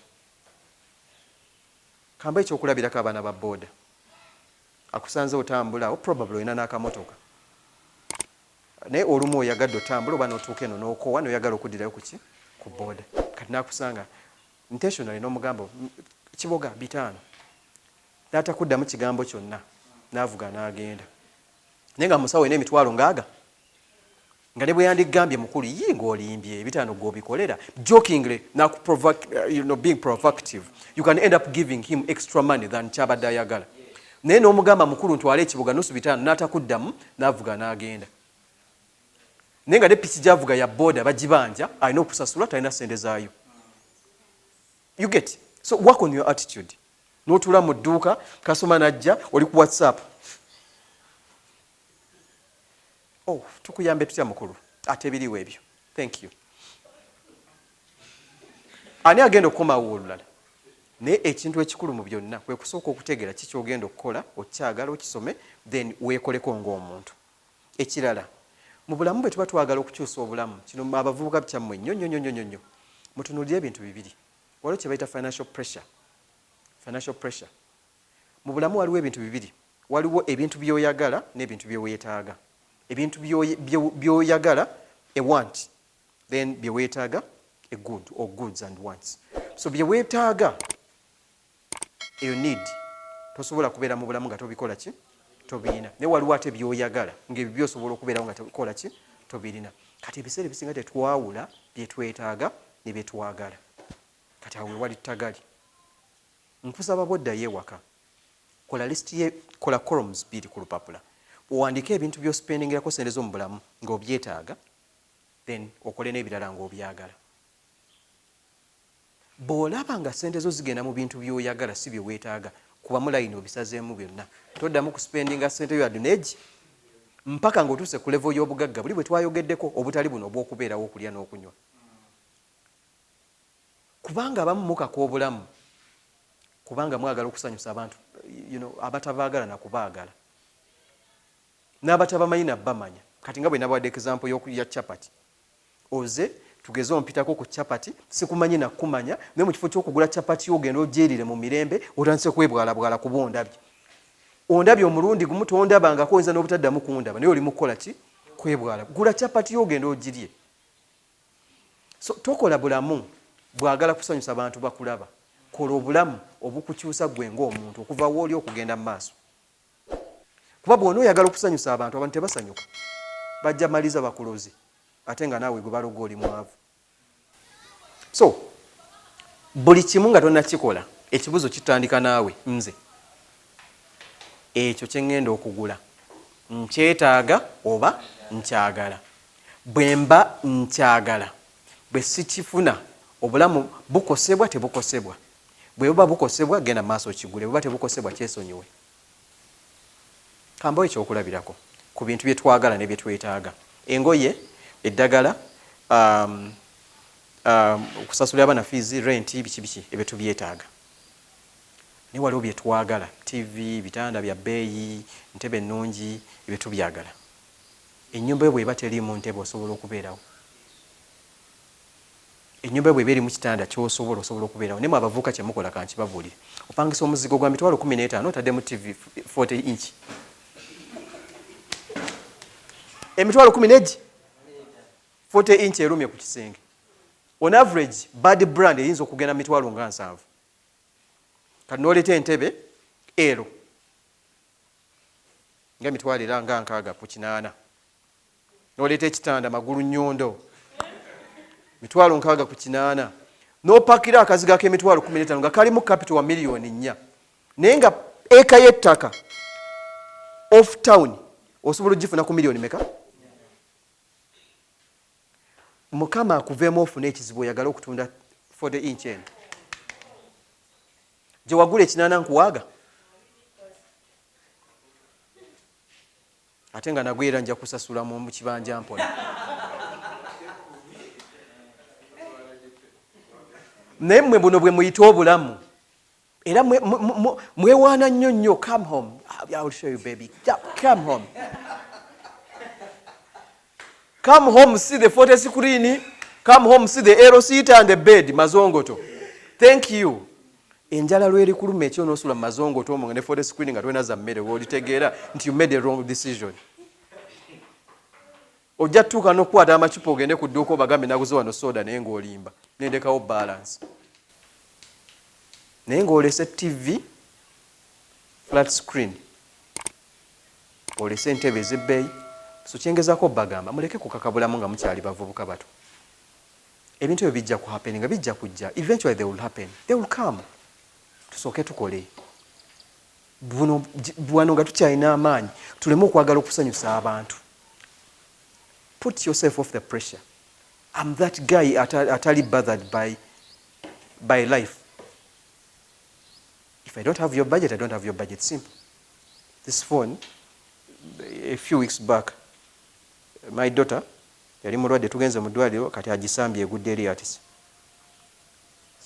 Kamba ekyokulabirako abaana ba boda. Akusanze otambula, probably olina n'akamotoka. Naye olumu oyagadde otambula oba n'otuuka eno n'okoowa n'oyagala okuddirayo ku ki? Ku boda. Kati naakusanga intentionally n'omugamba kiboga 5. N'atakuddamu kigambo kyonna. N'avuga n'agenda. Naye nga musawo ena emitwalo ngaaga. Nga ne bwe yandigambye mukulu ye ng'olimbye 5 gw'obikolera. Jokingly, being provocative. You can end up giving him extra money than kyabadde ayagala. Naye n'omugamba mukulu ntwale ekiboga nusu 5 n'atakuddamu n'avuga n'agenda. Naye nga ne piki gy'avuga ya boda bagibanja alina okusasula talina ssente zaayo. You get? So work on your attitude. N'otuula mu dduuka kasoma najja oli ku WhatsApp. Oh, tukuyambe tutya mukulu. Ate biriwo ebyo. Thank you. ani agenda okukomawo olulala naye ekintu ekikulu mu byonna kwe kusooka okutegeera kiki ogenda okukola okyagala okisome then weekoleko ng'omuntu. Ekirala mu bulamu bwe tuba twagala okukyusa obulamu kino abavubuka kyammwe nnyo mutunuulire ebintu bibiri. Waliwo kye bayita financial pressure. Mu bulamu waliwo ebintu bibiri, waliwo ebintu by'oyagala n'ebintu byeweetaaga. Ebintu by'oyagala a want, then byeweetaaga a good or goods and wants. So byeweetaaga you need tosobola kubeera mu bulamu nga tobikola ki tobirina, naye waliwo ate byoyagala ng'ebyo byosobola okubeerawo nga tokola ki tobirina. Kati ebiseera ebisinga tetwawula byetwetaaga ne byetwagala. Kati awo wali ttagali. Nkusaba boddayo ewaka, kola lisiti ye, kola columns 2 ku lupapula, owandiike ebintu by'ospendingirako sente zo mu bulamu ng'obyetaaga, then okole n'ebirala ng'obyagala. Bw'olaba nga sente zo zigenda mu bintu by'oyagala si bye weetaaga, kubamu layini obisazeemu byonna, toddamu kuspendinga sente yo aduneegi mpaka ng'otuuse ku level y'obugagga buli bwe twayogeddeko obutali buno obw'okubeerawo okulya n'okunywa. Kubanga abamu mukaka obulamu kubanga mwagala okusanyusa abantu abatabaagala nakubaagala n'abatabamanyi nabbamanya. Kati nga bwe nabawadde example y'okulya chapati, oze tugeze ompitako ku chapati sikumanyi nakumanya, naye mu kifo ky'okugula chapati ogenda ogyerire mu mirembe otandise kwebwalabwala kuba ondabye omulundi gumu tondabangako oyinza n'obutaddamu kundaba naye oli mukukola ki kwebwala. Gula chapati ogenda ogirye. So tokola bulamu bwagala kusanyusa abantu bakulaba, kola obulamu obukukyusa gwe ng'omuntu okuva w'oli okugenda mu maaso. Kuba bw'ona oyagala okusanyusa abantu tebasanyuka, bajja maliza bakuloze ate nga naawe gwe baloga oli mwavu. So buli kimu nga tonnakikola ekibuzo kitandika naawe, nze ekyo kye ŋŋenda okugula nkyetaaga oba nkyagala? Bwe mba nkyagala, bwe sikifuna obulamu bukosebwa tebukosebwa? Bwe buba bukosebwa genda maaso kigule, bwe buba tebukosebwa kyesonyiwe. Kambawo ekyokulabirako ku bintu bye twagala ne bye twetaaga: engoye, eddagala, okusasulira abaana fiizi, renti, biki ebyo tubyetaaga. Naye waliwo bye twagala: TV, bitanda bya bbeeyi, ntebe ennungi, ebyo tubyagala. Ennyumba yo bw'eba teriimu ntebe osobola okubeerawo. Ennyumba yo bw'eba erimu kitanda ky'osobola okubeerawo. Naye abavubuka kye mukola kankibabuulire, opangisa omuzigo gwa mitwalo 15 otaddemu TV 40 inch. Emitwalo 40 inch erumye ku kisenge. On average bad brand eyinza okugenda mitwalo nga 7. Kati n'oleeta entebe ero nga mitwalo era nga 6 ku 8. N'oleeta ekitanda magulu nnyondo mitwalo 6 ku 8. N'opakira akaziga k'emitwalo 15 nga kalimu capital wa miliyoni 4. Naye nga eka y'ettaka off town osobola ogifuna ku miliyoni meka? Mukama akuveemu ofuna ekizibu oyagala okutunda 40 inch eno. Gye wagula 8 nkuwaaga? Ate nga nagwe era nja kusasula mu kibanja mpona. Naye mmwe buno bwe muyita obulamu era mwewaana nnyo. Come home, I'll show you baby, come home. Come home, see the photo screen. Come home, see the arrow seat and the bed. Mazongoto. Thank you. Enjala lweri kuluma ekyo n'osula mu mazongoto omwo ne photo screen nga twena za mmere olitegeera nti you made a wrong decision. Ojja tuuka n'okukwata amacupa ogende ku dduuka obagambe naguze wano soda naye ng'olimba nendekawo balance. Naye ng'olese TV flat screen, olese entebe ez'ebbeeyi, so kyengezako bagamba muleke kukakabulamu nga mukyali bavubuka bato. Ebintu ebyo bijja ku happen nga bijja kujja, eventually they will happen, they will come. Tusooke tukole buno nga tukyalina amaanyi tuleme okwagala okusanyusa abantu. Put yourself off the pressure. I'm that guy atali bothered by life. If I don't have your budget, I don't have your budget. Simple. This phone, a few weeks back, my daughter yali mulwadde tugenze mu ddwaliro kati agisambye egudde eri atisi.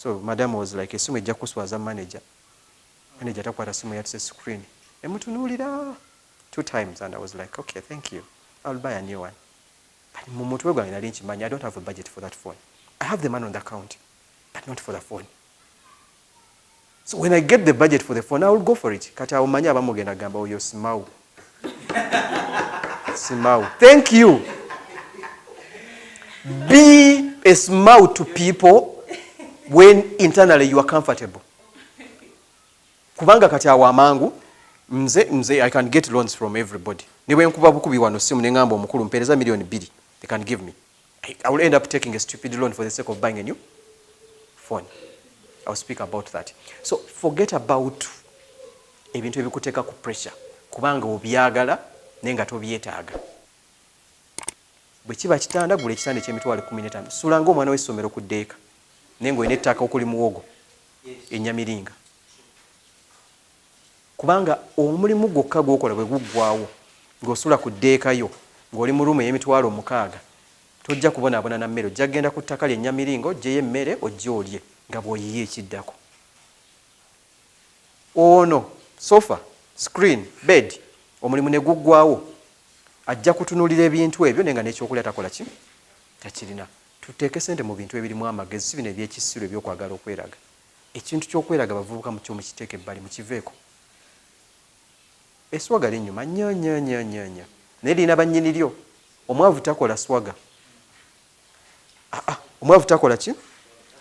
So madam was like, esimu ejja kuswaza manager. Manager takwata simu yatuse screen. Emutunuulira 2 times and I was like, okay, thank you. I'll buy a new one. But mu mutwe gwange nali nkimanyi, I don't have a budget for that phone. I have the money on the account, but not for the phone. So when I get the budget for the phone, I will go for it. Kati awo manyi abamu genda gamba oyo simawu. Simawu. Thank you. Be a smile to people when internally you are comfortable. Kubanga kati awo amangu nze I can get loans from everybody. Niwe nkuba bukubi wano simu ne ngamba omukulu mpereza milioni 2 they can give me. I will end up taking a stupid loan for the sake of buying a new phone. I'll speak about that. So forget about ebintu ebikuteeka ku pressure kubanga obyagala nenga tobyetaaga. Bwe kiba kitanda gula ekitanda eky'emitwalo 15 sula ng'omwana w'essomero ku ddeeka nenga olina ettaka okuli muwogo ennyamiringa kubanga omulimu gwokka gw'okola bwe guggwaawo ng'osula ku ddeekayo ng'oli mu rumu ey'emitwalo 6 tojja kubonaabona na mmere ojja kgenda ku ttaka ly'ennyamiringa oggyeyo emmere ojje olye nga bw'oyiye ekiddako. Ono sofa, screen, bed omulimu ne guggwaawo ajja kutunuulira ebintu ebyo nenga n'ekyokulya takola ki takirina. Tuteeke ssente mu bintu ebirimu amagezi si bino ebyekisiru ebyokwagala okweraga. Ekintu ky'okweraga bavubuka mu kyo mukiteeke ebbali mukiveeko. Eswaga linnyuma nnyo naye lirina bannyini lyo. Omwavu takola swaga. Omwavu takola ki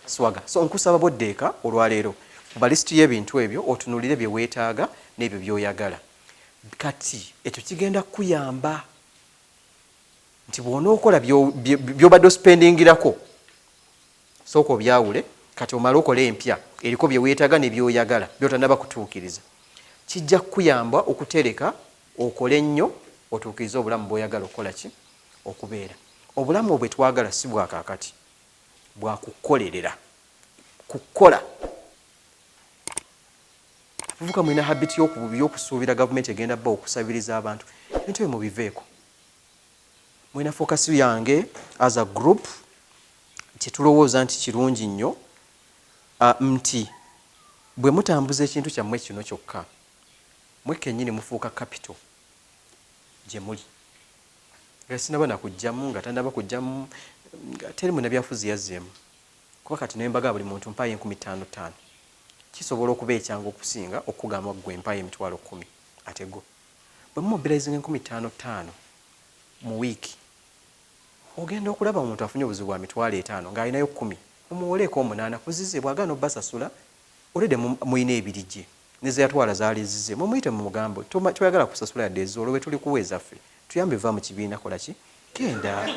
swaga. So nkusaba boddeeka olwaleero kuba lisiti y'ebintu ebyo otunuulire bye weetaaga n'ebyo by'oyagala. Kati ekyo kigenda kuyamba nti bw'onookola by'obadde ospendingirako sooka obyawule kati omale okole empya eriko bye weetaaga ne by'oyagala by'otannaba kutuukiriza. Kijja kukuyamba okutereka okole ennyo otuukirize obulamu bw'oyagala okukola ki okubeera. Obulamu bwe twagala si bwa kaakati bwa kukolerera kukola. Abavubuka mulina habiti y'okusuubira gavumenti egenda bba okusabiriza abantu ebintu ebyo mubiveeko. Mulina focus yange as a group kyetulowooza nti kirungi nnyo nti bwe mutambuza ekintu kyammwe kino kyokka mwe kennyini mufuuka capital gye muli. Nga sinaba nakugjamu nga tandaba kugjamu nga teri munabyafuzi yazzeemu kuba kati nembaga buli muntu mpaayo 15,000 kisobola okuba ekyangu okusinga okugamba gwe mpaayo emitwalo 10 ate go bwe mumobilizing 15,000 mu wiiki ogenda okulaba omuntu afunye obuzibu bwa mitwalo 5 ng'alinayo 10 omuwoleeko 8 kuzize bw'agaana obbasasula olede muyina ebiri gye ne ze yatwala zaali zize mumuyite mu mugambo toyagala kusasula yadde ezo olwo bwe tuli kuweezaffe tuyambe va mu kibiina kola ki genda.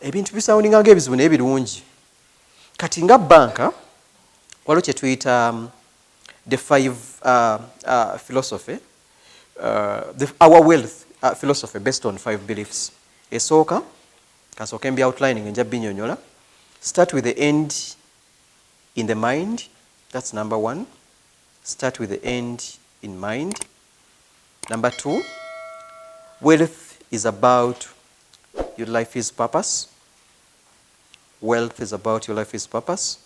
Ebintu bisawuninga ng'ebizibu naye birungi. Kati nga banka waliwo kye tuyita the 5 philosophy our wealth philosophy based on 5 beliefs. Esooka kasooka mbi outlining enja binyonyola. Start with the end in the mind. That's number 1. Start with the end in mind. Number 2, wealth is about your life's purpose. Wealth is about your life's purpose.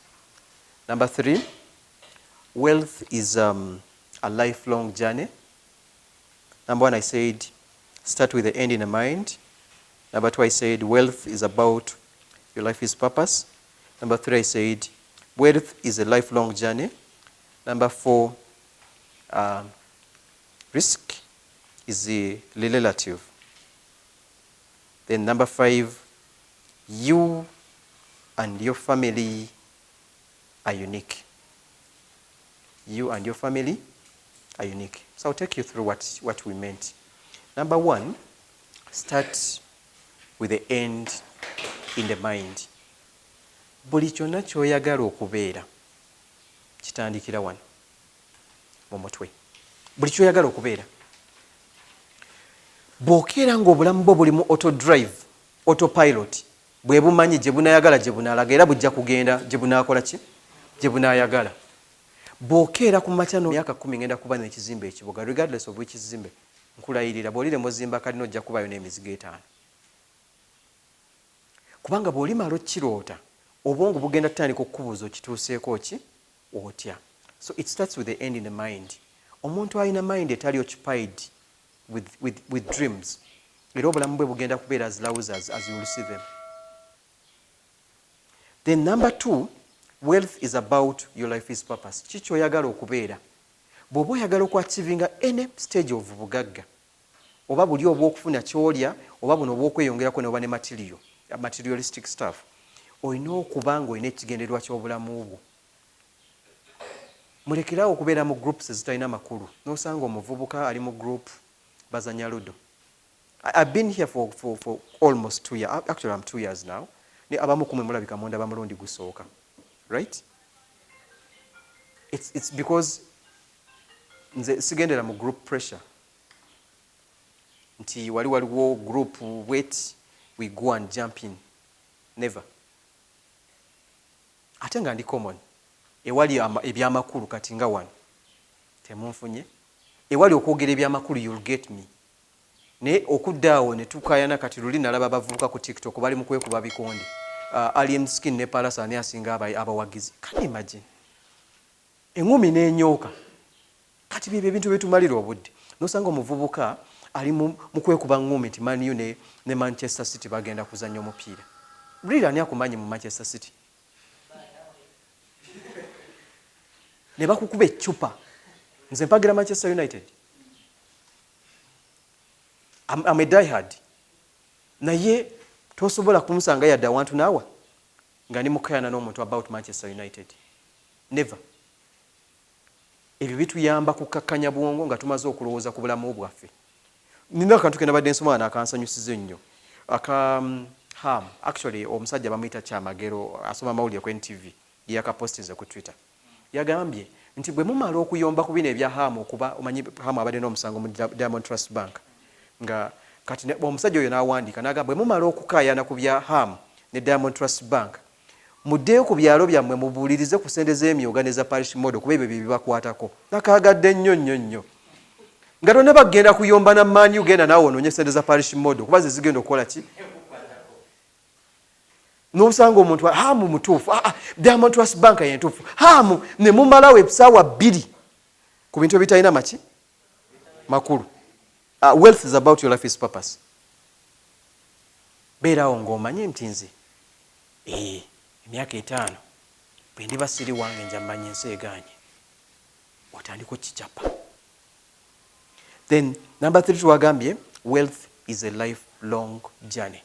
Number 3, wealth is a lifelong journey. Number 1, I said, start with the end in the mind. Number 2, I said, wealth is about your life's purpose. Number 3, I said, wealth is a lifelong journey. Number 4, risk is relative. Then number 5, you and your family are unique. You and your family are unique. So I'll take you through what we meant. Number 1, start with the end in the mind. Buli kyonna ky'oyagala okubeera kitandikira wano mu mutwe. Buli ky'oyagala okubeera bw'okeera ng'obulamu bwo buli mu auto drive autopilot bwe bumanyi gye bunaayagala gye bunaalaga era bujja kugenda gye bunaakola ki gye bunaayagala. Bw'okeera ku makya myaka 10 ngenda kuba n'ekizimbe ekibuga regardless of ekizimbe nkulayirira bw'olire muzimba kalina ojja kubayo n'emizigo 5. kubanga bw'olimala okiroota obwongo bugenda tutandika okukubuuza okituuseeko ki otya. So it starts with the end in the mind. Omuntu alina mind etali occupied with dreams, era obulamu bwe bugenda kubeera as lousers as you will see them. Then number 2, wealth is about your life's purpose. Kiki oyagala okubeera? Bw'oba oyagala okuachivinga any stage of bugagga, oba buli obw'okufuna kyolya oba buno obw'okweyongerako n'oba ne materialistic stuff, olina okuba ng'olina ekigendererwa ky'obulamu bwo. Mulekerawo okubeera mu groups ezitalina makulu. N'osanga omuvubuka ali mu group bazanya ludo. I've been here for almost 2 years. Actually, I'm 2 years now. Ne abamu kumwe mulabika munda bamulundi gusooka. Right? It's because nze sigendera mu group pressure. Nti waliwo group wait we go and jump in. Never. Ate nga ndi common. Ewali ebyamakulu kati nga wano temunfunye. Ewali okwogera ebyamakulu you'll get me. Ne okuddaawo ne tukayana kati luli nalaba abavubuka ku TikTok bali mu kwekuba bikonde. Alien skin ne palasa ne asinga abawagizi. Can you imagine? Engumi n'enyooka. Kati bibyo ebintu byetumalira obudde. Nosanga omuvubuka ali mu kwekuba ngumi nti Man U ne Manchester City bagenda kuzannya omupiira. Really ani akumanyi mu Manchester City? Ne bakukuba eccupa. Nze mpagira Manchester United. I'm a diehard. Naye tosobola kumusanga yadda wantu nawa nga ni mukayana n'omuntu about Manchester United. Never. Ebyo bituyamba kukakkanya bwongo nga tumaze okulowooza ku bulamu bwaffe. Nina akantu ke nabadde nsoma n'akansanyusiza nnyo. Ham. Actually, omusajja bamuyita Kyamagero asoma amawulire ku NTV. Yakapostize ku Twitter. Yagambye nti bwe mumala okuyomba ku bino ebya Ham okuba omanyi Ham abadde n'omusango mu Diamond Trust Bank. Nga kati omusajja oyo n'awandiika n'agamba bwe mumala okukaayana ku bya Ham ne Diamond Trust Bank, muddeyo ku byalo byammwe mubuulirize ku ssente z'emyoga ne za parish model kuba ebyo bye bibakwatako. Nakaagadde nnyo. Nga tonna bagenda kuyomba na Man U genda naawe onoonye ssente za parish model kuba ze zigenda okukola ki? N'osanga omuntu Hamu mutuufu, Diamond Trust Bank yentuufu, Hamu ne mumalawo ebisaawa 2 ku bintu ebitalina makulu. Wealth is about your life's purpose. Beerawo ng'omanye nti nze emyaka 5 bwe ndiba siri wange nja mmanye ensi eganye. Otandika okicapa. Then number 3 tuwagambye wealth is a lifelong journey.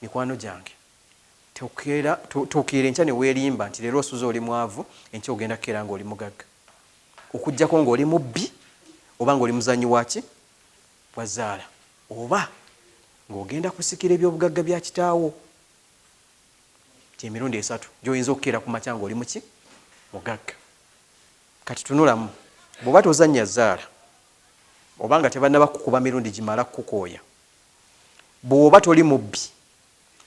Mikwano gyange tokeera enkya ne weerimba nti leero osuze oli mwavu enkya ogenda kukeera ng'oli mugagga. Okuggyako ng'oli mubbi oba ng'oli muzanyi waki wazaala oba ng'ogenda kusikira ebyobugagga bya kitaawo. Emirundi 3 gy'oyinza okukeera ku makya ng'oli muki mugagga. Kati tunulamu bw'oba tozannya zaala oba nga tebannaba kukuba mirundi gimala kukooya, bw'oba toli mubbi,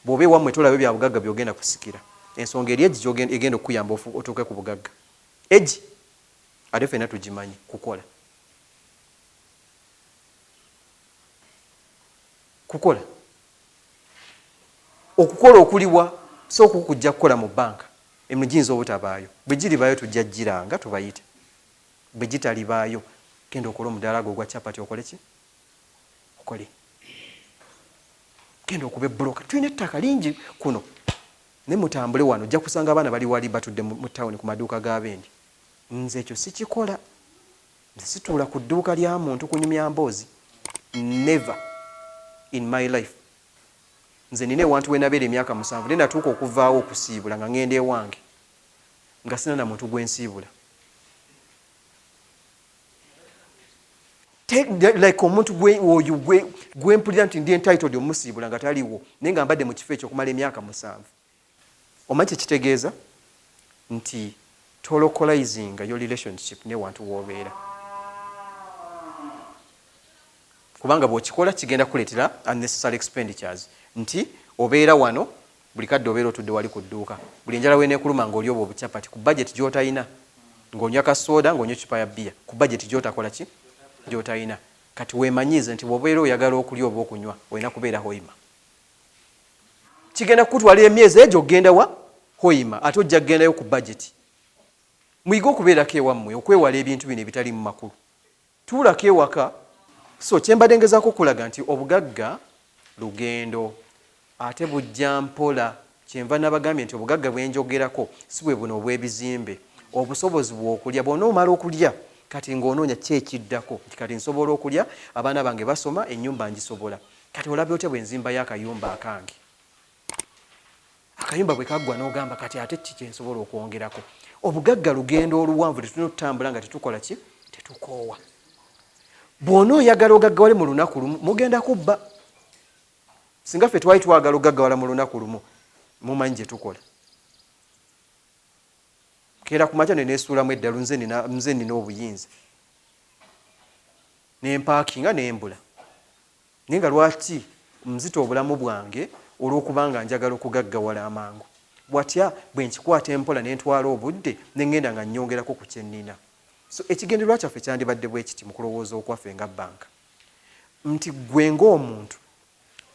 bw'oba ewammwe tolabe bya bugagga by'ogenda kusikira, ensonga eri egi egenda okuyamba otuuke ku bugagga. Egi ate ffenna tugimanyi kukola okukola okuliwa so okukujja kukola mu banka emirundi giyinza obutabaayo. Bwe giribaayo tujja giranga tubayite. Bwe gitalibaayo genda okola omudaala gwo ogwa capati okole ki? Okole. Genda okuba ebbulooka. Tulina ettaka lingi kuno. Ne mutambule wano ojja kusanga abaana bali wali batudde mu tawuni ku maduuka g'abendi. Nze ekyo sikikola. Nze situula ku dduuka lya muntu kunyumya mboozi. Never in my life. Nze nina ewantu we nabeera emyaka 7 ne natuuka okuvaawo okusiibula nga ngenda ewange nga sina na muntu gwensiibula. Like omuntu gwempulira nti ndi entitled omusiibula nga taliwo naye nga mbadde mu kifo ekyo okumala emyaka 7. Omanyi kye kitegeeza? Nti tolocalizing your relationship ne wantu w'obeera. Kubanga bw'okikola kigenda kuleetera unnecessary expenditures. Nti obeera wano buli kadde obeera otudde wali ku dduuka, buli enjala weeneekuluma ng'oli obwo obucapati ku budget gy'otayina, ng'onywa kasoda ng'onywa ecupa ya bbiya ku budget gy'otakola ki? Gy'otayina. Kati weemanyiize nti bw'obeera oyagala okulya oba okunywa olina kubeera hoima. kigenda kukutwala emyezi egyo ogenda wa hoima ate ojja kugendayo ku budget. Muyiga okubeerako ewammwe okwewala ebintu bino ebitali mu makulu. Tuulako ewaka. So kyembadde ngezaako okulaga nti obugagga lugendo ate bujja mpola. Kyenva nabagambye nti obugagga bwenjogerako si bwe buno obw'ebizimbe. Obusobozi bw'okulya bw'onoomala okulya kati ng'onoonya ki ekiddako nti kati nsobola okulya abaana bange basoma ennyumba ngisobola. Kati olabye otya bwe nzimbayo akayumba akange. Akayumba bwe kaggwa n'ogamba kati ate ki kye nsobola okwongerako. Obugagga lugendo oluwanvu tetulina tutambula nga tetukola ki tetukoowa. Bw'onooyagala ogaggawale mu lunaku lumu mugenda kubba. Singa ffe twali twagala ogaggawala mu lunaku lumu mumanyi gye tukola. Keera ku makya ne neesuulamu eddalu nze nina obuyinza. Ne mpaakinga ne mbula. Naye nga lwaki nzita obulamu bwange olw'okubanga njagala okugaggawala amangu. Bwatya bwe nkikwata empola ne ntwala obudde ne ngenda nga nnyongerako ku kye nnina. So ekigendererwa kyaffe kyandibadde bwe kiti mu kulowooza okwaffe nga bbanka. Nti gwe ng'omuntu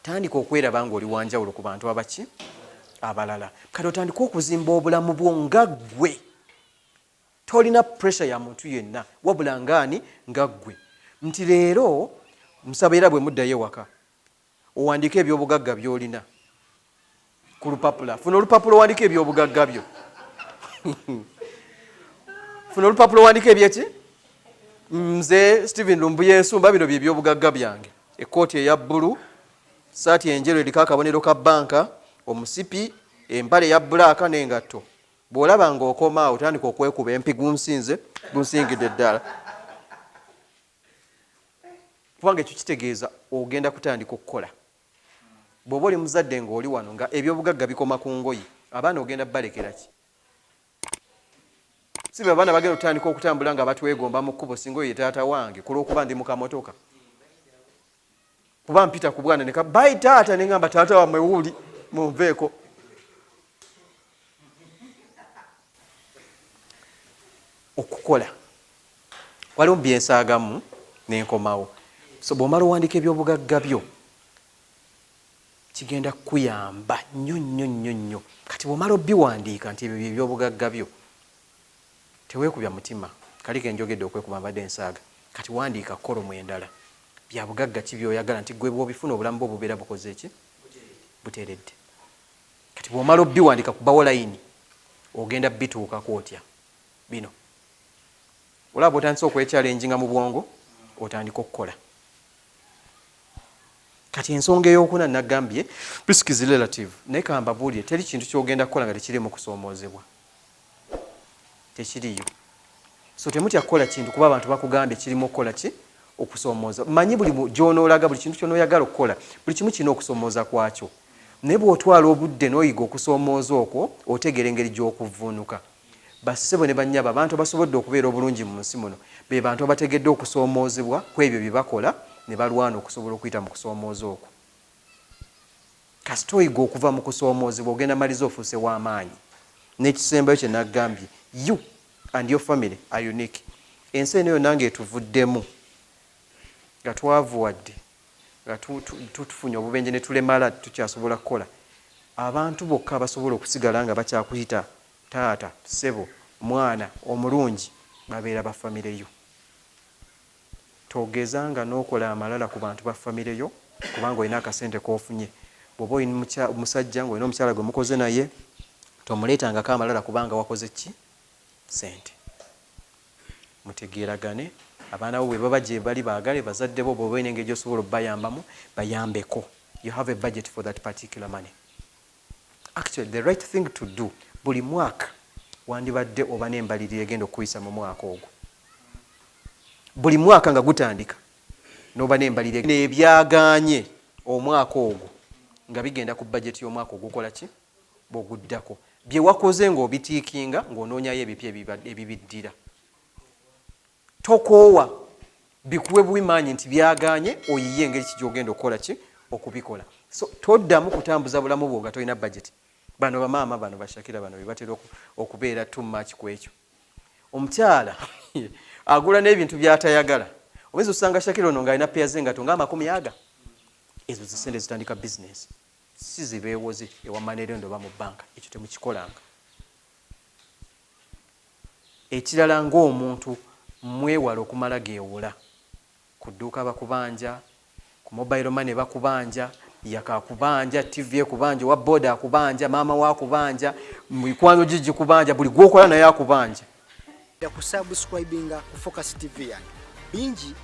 tandika okweraba ng'oli wanjawulo ku bantu abaki abalala. Kati otandika okuzimba obulamu bwo nga ggwe. Tolina pressure ya muntu yenna wabula ngaani nga ggwe. Nti leero musabeera bwe muddayo ewaka owandiika ebyobugagga by'olina ku lupapula. Funa olupapula owandiika ebyobugagga byo. Funa olupapula owandiika ebyeki. Nze Stephen Lumbuye Nsumba bino bye byobugagga byange. Ekkooti eya bbulu, saati enjeru eriko akabonero ka bbanka, omusipi, empale ya bbulaaka n'engatto. Bw'olaba ng'okoma awo otandika okwekuba empi gunsingidde ddala. Kubanga ekyo kitegeeza ogenda kutandika okukola. Bw'oba oli muzadde ng'oli wano nga ebyobugagga bikoma ku ngoyi, abaana ogenda balekera ki? Si be abaana bagenda otandika okutambula nga batwegomba mu kkubo singa oyo ye taata wange ku lw'okuba ndi mu kamotoka. Kuba mpita ku bwana ne ka bayi taata ne ngamba taata wammwe wuuli munveeko. Okukola waliwo byensaagamu n'enkomawo. So bw'omala owandiika ebyobugagga byo kigenda kukuyamba nnyo. Kati bw'omala obiwandiika nti ebyo by'ebyobugagga byo teweekubya mutima. Kali ke njogedde okwekuba mbadde ensaaga. Kati wandiika kolomu endala. Bya bugagga ki by'oyagala nti gwe bw'obifuna obulamu bwo bubeera bukoze ki? Buteeredde. Kati bw'omala obiwandiika kubawo layini ogenda bituukako otya? Bino. Olaba otandise okwekyalenjinga mu bwongo otandika okukola. Kati ensonga ey'okuna nagambye risk is relative. Naye kambabuulire teri kintu ky'ogenda kukola nga tekiri mu kusoomoozebwa. Tekiriyo. So temutya kukola kintu kuba abantu bakugambye kirimu okukola ki? Okusoomooza. Manyi buli gy'onoolaga buli kintu ky'onooyagala okukola buli kimu kirina okusoomooza kwakyo. Naye bw'otwala obudde n'oyiga okusoomooza okwo otegeera engeri gy'okuvvuunuka. Bassebo ne bannyabo abantu abasobodde okubeera obulungi mu nsi muno be bantu abategedde okusoomoozebwa ku ebyo bye bakola ne balwana okusobola okuyita mu kusoomooza okwo. Kasita oyiga okuva mu kusoomoozebwa ogenda maliza ofuuse w'amaanyi. N'ekisembayo kye nagambye you and your family are unique. Ensi eno yonna ng'etuvuddemu nga twavuwadde nga tufunye obubenje ne tulemala tukyasobola kukola. Abantu bokka basobola okusigala nga bakyakuyita taata, ssebo, mwana omulungi babeera ba famire yo. Togezanga n'okola amalala ku bantu ba famire yo kubanga olina akasente k'ofunye. Bw'oba olina omusajja ng'olina omukyala gwe mukoze naye tomuleetangako amalala kubanga wakoze ki? Sente. Mutegeeragane. Abaana bo bwe baba gye bali baagale bazadde bo bw'oba olina engeri gy'osobola obbayambamu bayambeko. You have a budget for that particular money. Actually, the right thing to do buli mwaka wandibadde oba n'embalirira egenda okuyisa mu mwaka ogwo. Buli mwaka nga gutandika n'oba n'embalirira n'ebyagaanye omwaka ogwo nga bigenda ku budget y'omwaka ogukola ki? Bw'oguddako. Bye wakoze ng'obitiikinga ng'onoonyayo ebipya ebibiddira. Tokoowa bikuwe bubimanyi nti byagaanye oyiye engeri ki gy'ogenda okukola ki? Okubikola. So toddamu kutambuza bulamu bwo nga tolina budget. Bano bamaama bano bashakira bano bibatera okubeera too much ku ekyo. Omukyala agula n'ebintu by'atayagala. Oyinza osanga Shakira ono ng'alina peya ze engato nga 10 aga. Ezo zisente zitandika business. si zibeewozi ewa manerendo ba mu banka, ekyo temukikolanga. Ekirala ng'omuntu mwewala okumala geewola ku dduuka bakubanja, ku mobile money bakubanja, yaka kubanja, TV ekubanja, wa boda akubanja, maama wa kubanja, mikwano gigi kubanja, buli gwokola naye akubanja. Ya kusubscribinga ku Focus TV yange bingi